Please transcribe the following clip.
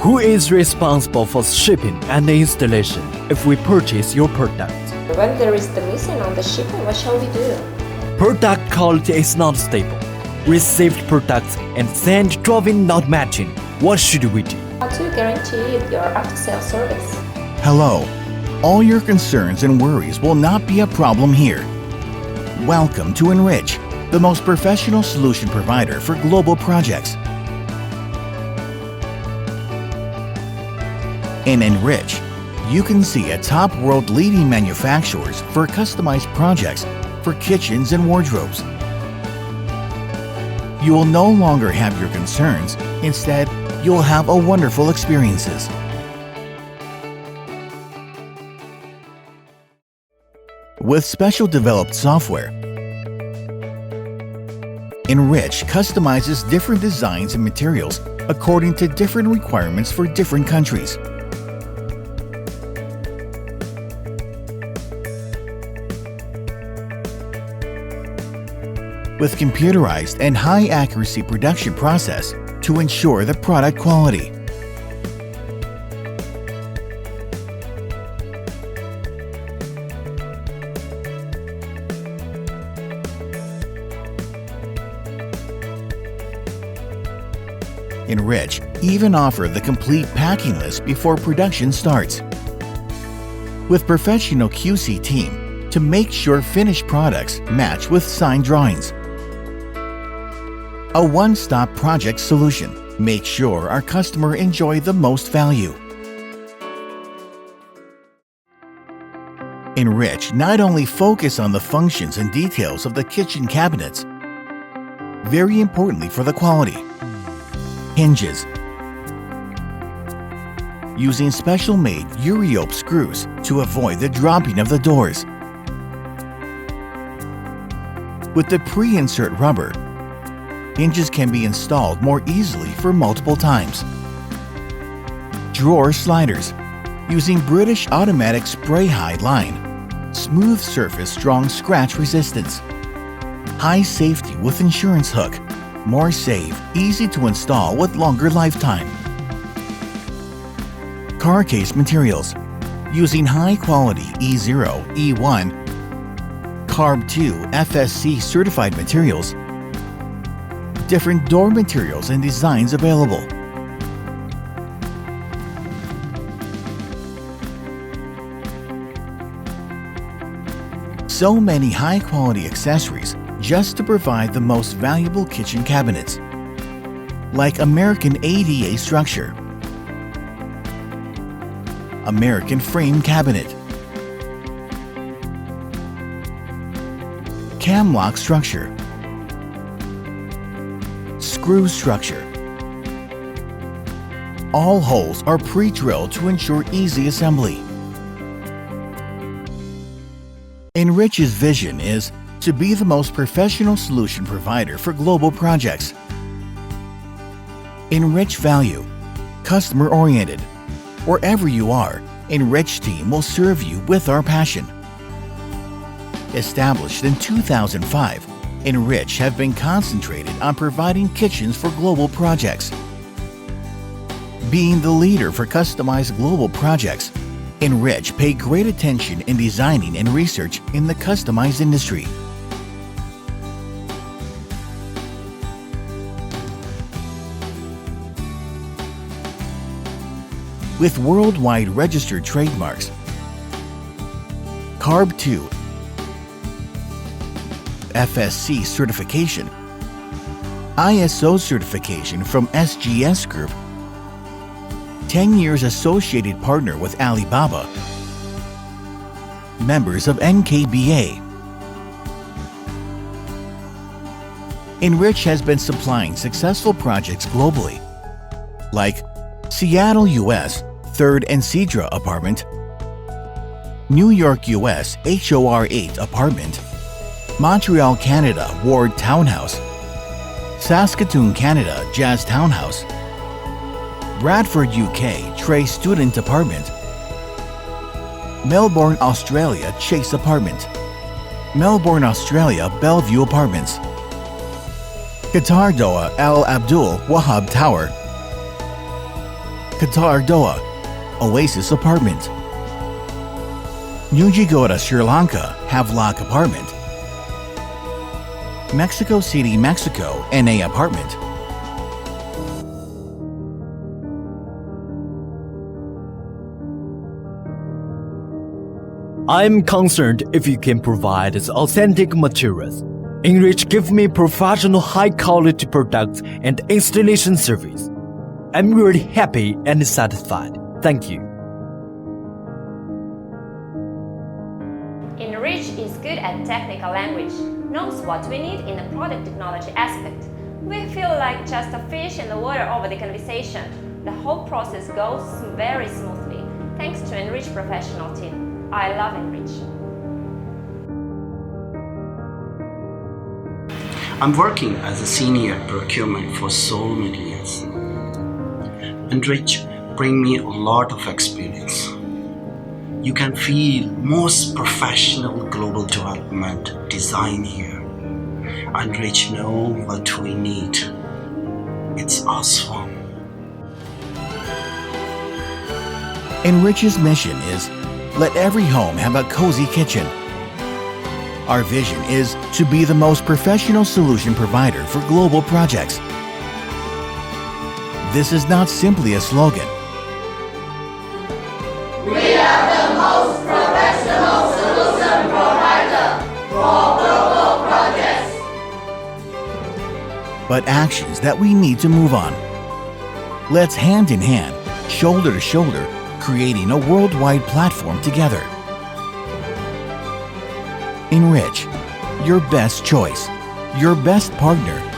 Who is responsible for shipping and installation if we purchase your product? When there is the missing on the shipping, what shall we do? Product quality is not stable. Received products and sent drawing not matching. What should we do? How to guarantee your after-sales service? Hello. All your concerns and worries will not be a problem here. Welcome to Enrich, the most professional solution provider for global projects. In Enrich, you can see a top world leading manufacturers for customized projects for kitchens and wardrobes. You will no longer have your concerns. Instead, you will have a wonderful experiences. With special developed software, Enrich customizes different designs and materials according to different requirements for different countries. With computerized and high-accuracy production process to ensure the product quality. Enrich even offer the complete packing list before production starts. With professional QC team to make sure finished products match with signed drawings. A one-stop project solution. Make sure our customer enjoy the most value. Enrich not only focus on the functions and details of the kitchen cabinets, very importantly for the quality. Hinges. Using special-made Europe screws to avoid the dropping of the doors. With the pre-insert rubber, hinges can be installed more easily for multiple times. Drawer sliders. Using British automatic spray hide line. Smooth surface, strong scratch resistance. High safety with insurance hook. More safe, easy to install with longer lifetime. Car case materials. Using high quality E0, E1, Carb 2 FSC certified materials. Different door materials and designs available. So many high-quality accessories just to provide the most valuable kitchen cabinets, like American ADA structure, American frame cabinet, cam lock structure, screw structure. All holes are pre-drilled to ensure easy assembly. Enrich's vision is to be the most professional solution provider for global projects. Enrich value, customer-oriented. Wherever you are, Enrich team will serve you with our passion. Established in 2005, Enrich have been concentrated on providing kitchens for global projects. Being the leader for customized global projects, Enrich pay great attention in designing and research in the customized industry. With worldwide registered trademarks, Carb 2 FSC certification, ISO certification from SGS Group, 10 years associated partner with Alibaba, members of NKBA. Enrich has been supplying successful projects globally, like Seattle, US, 3rd and Cedra apartment, New York, US, HOR 8 apartment, Montreal, Canada, Ward Townhouse, Saskatoon, Canada, Jazz Townhouse, Bradford, UK, Trey Student Apartment, Melbourne, Australia, Chase Apartment, Melbourne, Australia, Bellevue Apartments, Qatar, Doha, Al Abdul Wahab Tower, Qatar, Doha, Oasis Apartment. Nujigoda, Sri Lanka, Havelock Apartment. Mexico City, Mexico, NA Apartment. I'm concerned if you can provide us authentic materials. Enrich give me professional high-quality products and installation service. I'm really happy and satisfied. Thank you. Enrich is good at technical language, knows what we need in the product technology aspect. We feel like just a fish in the water over the conversation. The whole process goes very smoothly, thanks to Enrich professional team. I love Enrich. I'm working as a senior procurement for so many years. Enrich bring me a lot of experience. You can feel most professional global development design here. Enrich know what we need. It's awesome. Enrich's mission is let every home have a cozy kitchen. Our vision is to be the most professional solution provider for global projects. This is not simply a slogan. We are the most professional solution provider for global projects. But actions that we need to move on. Let's hand in hand, shoulder to shoulder, creating a worldwide platform together. Enrich, your best choice, your best partner